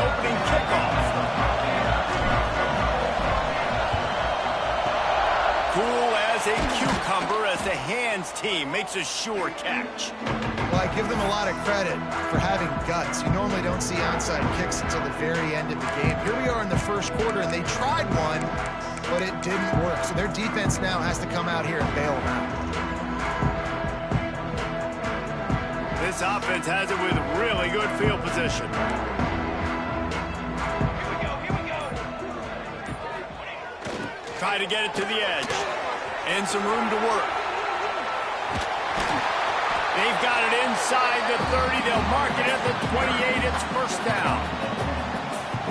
opening kickoff. Cool as a cucumber as the hands team makes a sure catch. Well, I give them a lot of credit for having guts. You normally don't see onside kicks until the very end of the game. Here we are in the first quarter, and they tried one, but it didn't work. So their defense now has to come out here and bail them out. This offense has it with really good field position. Here we go. Try to get it to the edge. And some room to work. They've got it inside the 30. They'll mark it at the 28. It's first down.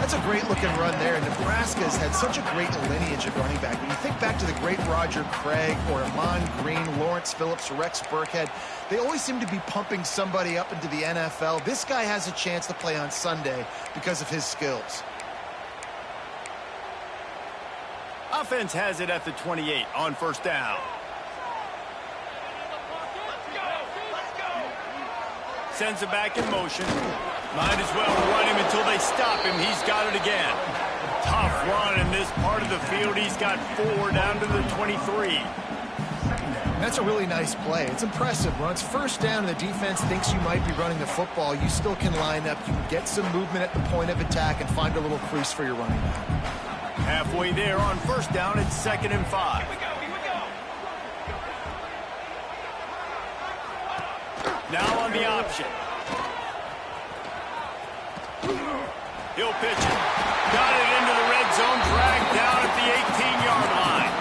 That's a great-looking run there. Nebraska's had such a great lineage of running back. When you think back to the great Roger Craig or Amon Green, Lawrence Phillips, Rex Burkhead, they always seem to be pumping somebody up into the NFL. This guy has a chance to play on Sunday because of his skills. Offense has it at the 28 on first down. Sends it back in motion. Might as well run him until they stop him. He's got it again. Tough run in this part of the field. He's got 4 down to the 23. That's a really nice play. It's impressive. When it's first down and the defense thinks you might be running the football, you still can line up. You can get some movement at the point of attack and find a little crease for your running back. Halfway there on first down, it's 2nd and 5. Here we go. Now on the option. He'll pitch it. Got it into the red zone, dragged down at the 18-yard line.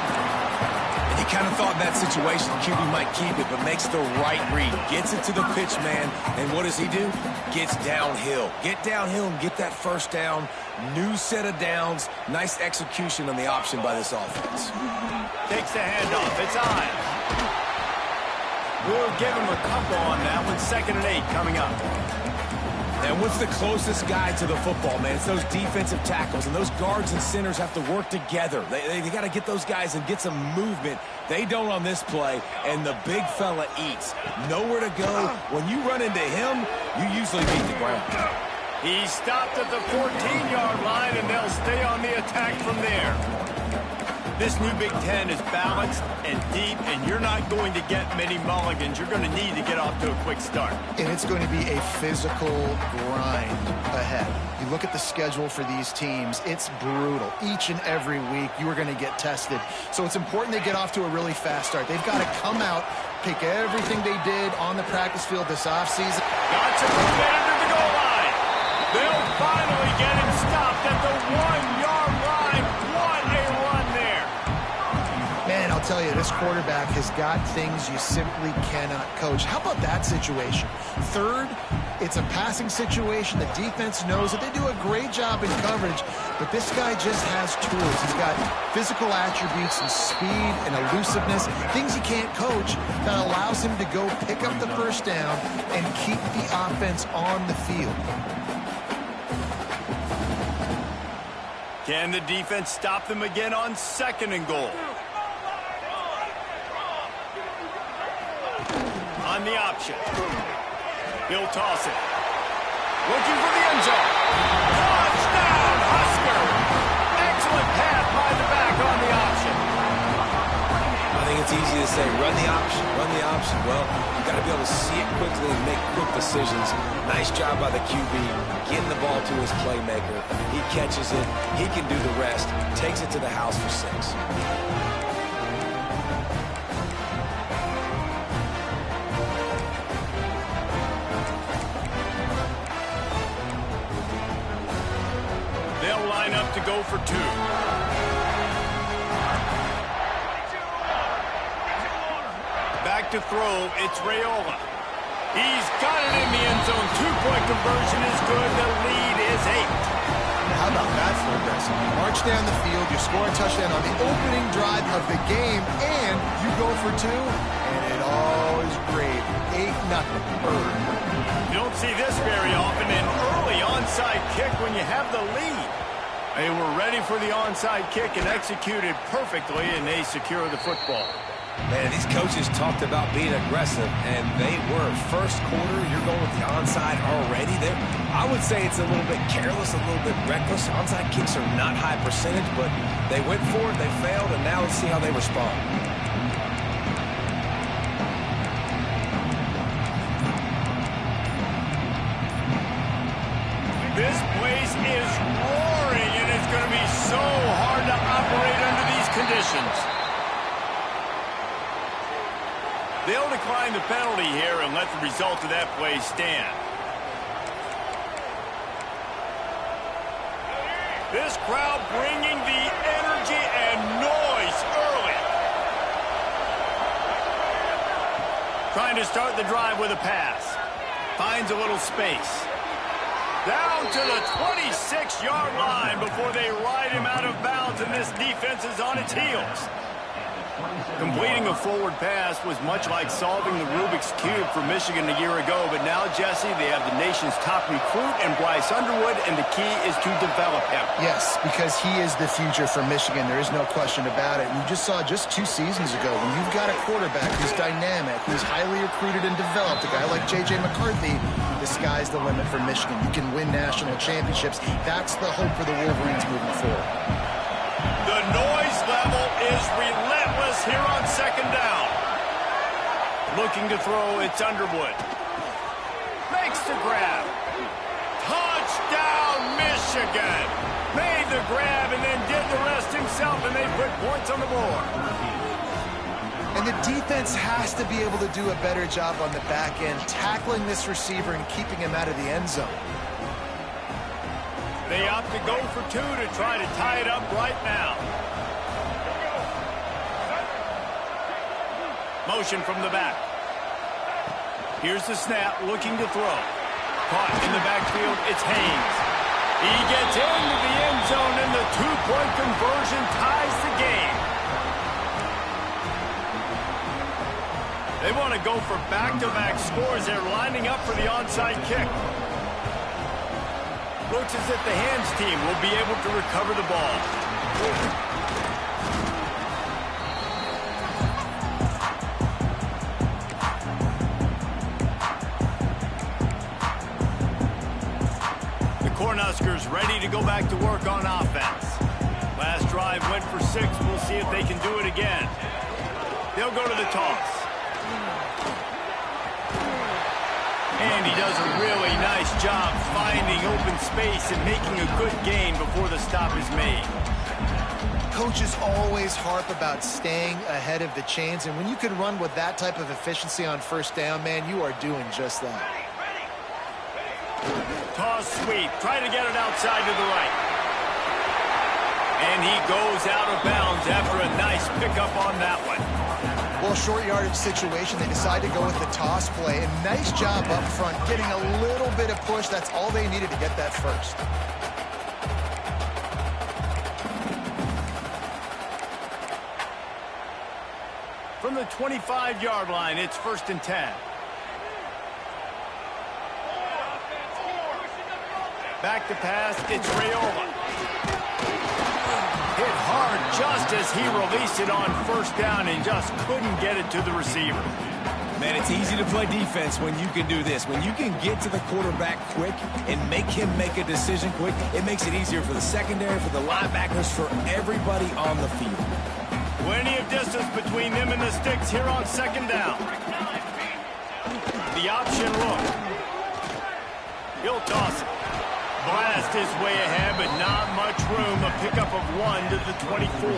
And you kind of thought in that situation QB might keep it, but makes the right read. Gets it to the pitch man, and what does he do? Gets downhill. Get downhill and get that first down. New set of downs. Nice execution on the option by this offense. Takes the handoff. It's Ives. We'll give him a couple on that one. 2nd and 8 coming up. And what's the closest guy to the football, man? It's those defensive tackles, and those guards and centers have to work together. They got to get those guys and get some movement. They don't on this play, and the big fella eats. Nowhere to go. When you run into him, you usually beat the ground. He stopped at the 14-yard line, and they'll stay on the attack from there. This new Big Ten is balanced and deep, and you're not going to get many mulligans. You're going to need to get off to a quick start. And it's going to be a physical grind ahead. You look at the schedule for these teams, it's brutal. Each and every week, you are going to get tested. So it's important they get off to a really fast start. They've got to come out, take everything they did on the practice field this offseason. Got some movement under the goal line. They'll finally get him stopped at the 1-yard line. What a run there. Man, I'll tell you, this quarterback has got things you simply cannot coach. How about that situation? Third, it's a passing situation. The defense knows that they do a great job in coverage, but this guy just has tools. He's got physical attributes and speed and elusiveness, things you can't coach, that allows him to go pick up the first down and keep the offense on the field. Can the defense stop them again on 2nd and goal? On the option. He'll toss it. Looking for the end zone. Touchdown, Husker! Excellent pass by the back on the option. I think it's easy to say, run the option, run the option. Well, you got to be able to see it quickly and make quick decisions. Nice job by the QB, getting the ball to his playmaker. He catches it. He can do the rest. Takes it to the house for 6. They'll line up to go for 2. Back to throw, it's Raiola. He's got it in the end zone. 2-point conversion is good. The lead is 8. How about that for aggressive? You march down the field, you score a touchdown on the opening drive of the game, and you go for 2, and it all is great. 8-0 Bird. You don't see this very often, an early onside kick when you have the lead. They were ready for the onside kick and executed perfectly, and they secure the football. Man, these coaches talked about being aggressive, and they were. First quarter, you're going with the onside already. I would say it's a little bit careless, a little bit reckless. Onside kicks are not high percentage, but they went for it, they failed, and now let's see how they respond. This place is roaring, and it's going to be so hard to operate under these conditions. They'll decline the penalty here and let the result of that play stand. This crowd bringing the energy and noise early. Trying to start the drive with a pass. Finds a little space. Down to the 26-yard line before they ride him out of bounds, and this defense is on its heels. Completing a forward pass was much like solving the Rubik's Cube for Michigan a year ago, but now, Jesse, they have the nation's top recruit in Bryce Underwood, and the key is to develop him. Yes, because he is the future for Michigan. There is no question about it. You just saw just 2 seasons ago when you've got a quarterback who's dynamic, who's highly recruited and developed, a guy like J.J. McCarthy, the sky's the limit for Michigan. You can win national championships. That's the hope for the Wolverines moving forward. The noise level is relentless here on second down. Looking to throw, it's Underwood. Makes the grab. Touchdown, Michigan. Made the grab and then did the rest himself, and they put points on the board. And the defense has to be able to do a better job on the back end, tackling this receiver and keeping him out of the end zone. They opt to go for 2 to try to tie it up right now. Motion from the back. Here's the snap, looking to throw. Caught in the backfield, it's Haynes. He gets into the end zone, and the 2-point conversion ties the game. They want to go for back-to-back scores. They're lining up for the onside kick. Looks as if the hands team will be able to recover the ball. The Cornhuskers ready to go back to work on offense. Last drive went for 6. We'll see if they can do it again. They'll go to the toss. And he does a really nice job finding open space and making a good gain before the stop is made. Coaches always harp about staying ahead of the chains, and when you can run with that type of efficiency on first down, man, you are doing just that. Toss sweep. Try to get it outside to the right. And he goes out of bounds after a nice pickup on that one. Well, short yardage situation, they decide to go with the toss play. And nice job up front, getting a little bit of push. That's all they needed to get that first. From the 25-yard line, it's 1st and 10. Back to pass, it's Raiola. Hit hard just as he released it on first down and just couldn't get it to the receiver. Man, it's easy to play defense when you can do this. When you can get to the quarterback quick and make him make a decision quick, it makes it easier for the secondary, for the linebackers, for everybody on the field. Plenty of distance between them and the sticks here on second down. The option look. He'll toss it. Blast his way ahead, but not much room. A pickup of 1 to the 24.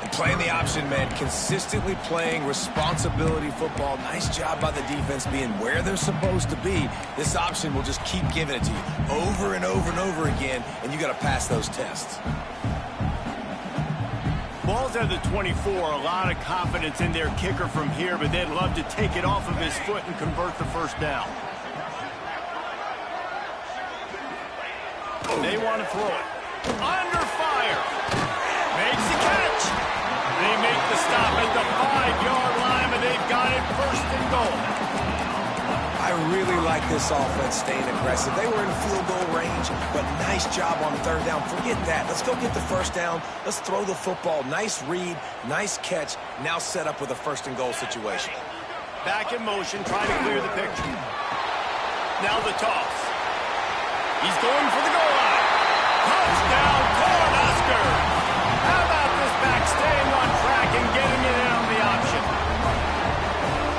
And playing the option, man, consistently playing responsibility football. Nice job by the defense being where they're supposed to be. This option will just keep giving it to you over and over and over again, and you got to pass those tests. Ball's at the 24. A lot of confidence in their kicker from here, but they'd love to take it off of his foot and convert the first down. They want to throw it. Under fire. Makes the catch. They make the stop at the 5-yard line, but they've got it 1st and goal. I really like this offense staying aggressive. They were in field goal range, but nice job on third down. Forget that. Let's go get the first down. Let's throw the football. Nice read, nice catch. Now set up with a first and goal situation. Back in motion, trying to clear the picture. Now the toss. He's going for the goal line. Touchdown, Cornhusker. How about this back staying on track and getting it in on the option?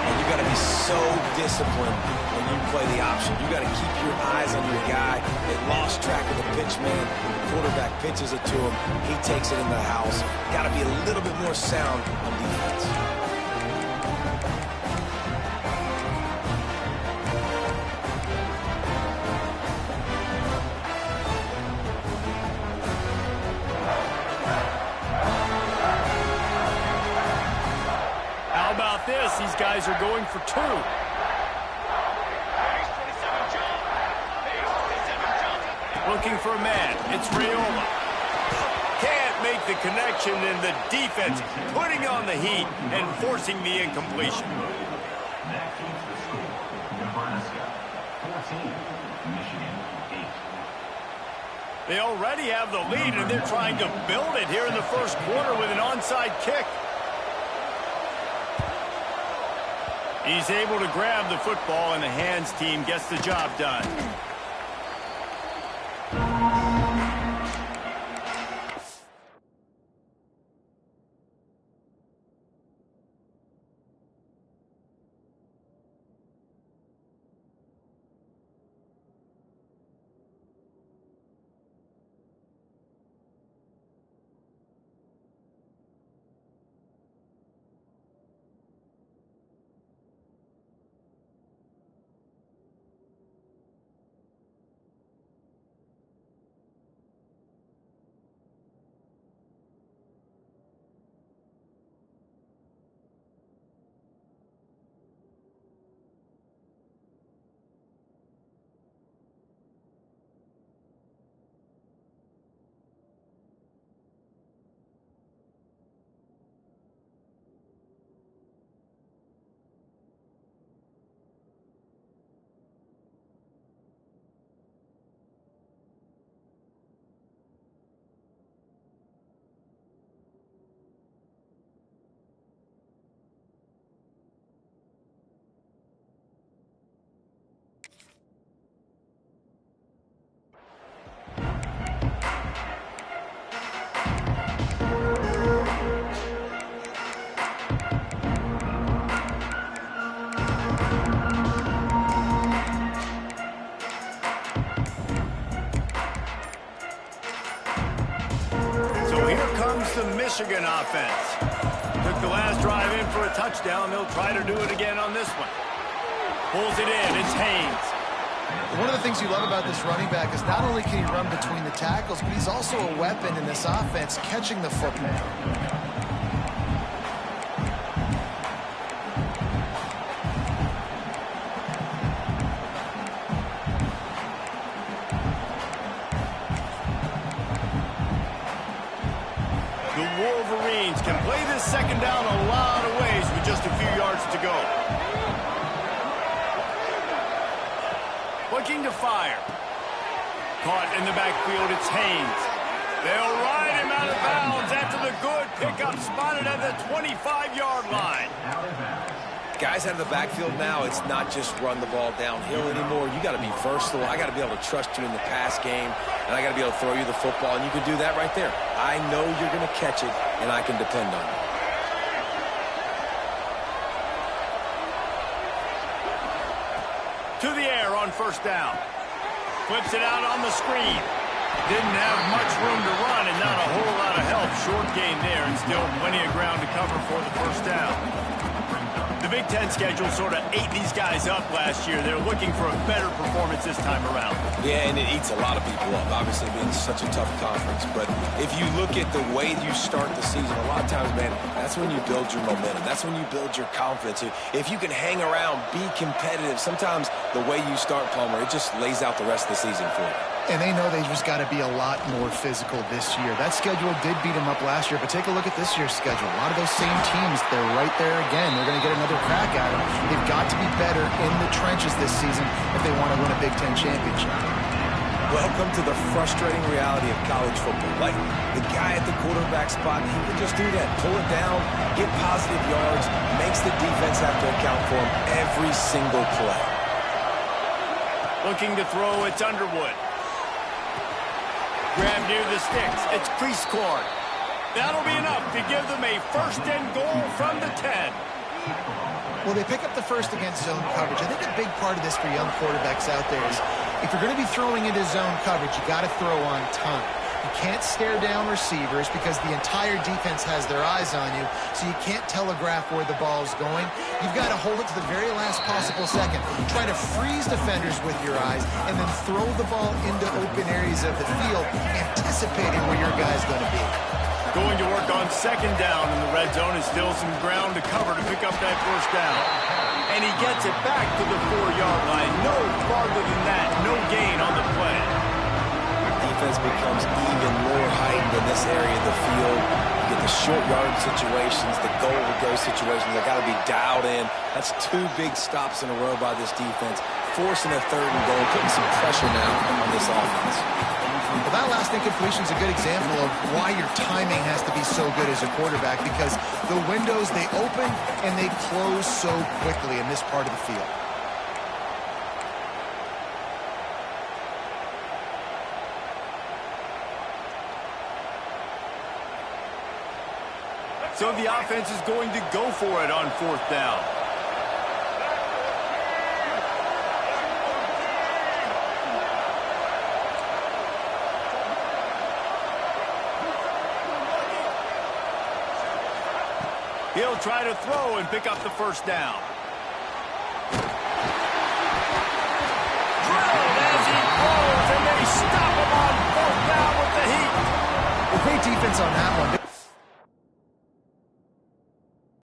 And you got to be so disciplined when you play the option. You got to keep your eyes on your guy. They lost track of the pitch man. The quarterback pitches it to him. He takes it in the house. Got to be a little bit more sound on defense. These guys are going for two. Looking for a man. It's Raiola. Can't make the connection, and the defense putting on the heat and forcing the incompletion. They already have the lead, and they're trying to build it here in the first quarter with an onside kick. He's able to grab the football, and the hands team gets the job done. The Michigan offense took the last drive in for a touchdown. They'll try to do it again on this one. Pulls it in. It's Haynes. One of the things you love about this running back is not only can he run between the tackles, but he's also a weapon in this offense catching the football. Wolverines can play this second down a lot of ways with just a few yards to go. Looking to fire. Caught in the backfield, it's Haynes. They'll ride him out of bounds after the good pickup, spotted at the 25-yard line. Guys out of the backfield now, it's not just run the ball downhill anymore. You got to be versatile. I got to be able to trust you in the pass game, and I got to be able to throw you the football, and you can do that right there. I know you're going to catch it, and I can depend on you. To the air on first down. Flips it out on the screen. Didn't have much room to run and not a whole lot of help. Short gain there, and still plenty of ground to cover for the first down. The Big Ten schedule sort of ate these guys up last year. They're looking for a better performance this time around. Yeah, and it eats a lot of people up, obviously being such a tough conference. But if you look at the way you start the season, a lot of times, man, that's when you build your momentum. That's when you build your confidence. If you can hang around, be competitive, sometimes the way you start, Palmer, it just lays out the rest of the season for you. And they know they just got to be a lot more physical this year. That schedule did beat them up last year, but take a look at this year's schedule. A lot of those same teams, they're right there again. They're going to get another crack at them. They've got to be better in the trenches this season if they want to win a Big Ten championship. Welcome to the frustrating reality of college football. Like, the guy at the quarterback spot, he can just do that. Pull it down, get positive yards, makes the defense have to account for him every single play. Looking to throw, it's Underwood. Grab near the sticks. It's Priestcorn. That'll be enough to give them a first and goal from the 10. Well, they pick up the first against zone coverage. I think a big part of this for young quarterbacks out there is if you're going to be throwing into zone coverage, you got to throw on time. You can't stare down receivers because the entire defense has their eyes on you, so you can't telegraph where the ball's going. You've got to hold it to the very last possible second. Try to freeze defenders with your eyes and then throw the ball into open areas of the field, anticipating where your guy's going to be. Going to work on second down in the red zone is still some ground to cover to pick up that first down. And he gets it back to the 4-yard line. No farther than that. No gain on the play. Defense becomes even more heightened in this area of the field. You get the short yard situations, the goal-to-go situations. They got to be dialed in. That's 2 big stops in a row by this defense, forcing a 3rd and goal, putting some pressure now on this offense. Well, that last incompletion is a good example of why your timing has to be so good as a quarterback, because the windows, they open and they close so quickly in this part of the field. So the offense is going to go for it on 4th down. He'll try to throw and pick up the first down. Drilled as he throws, and they stop him on 4th down with the heat. Well, great defense on that one.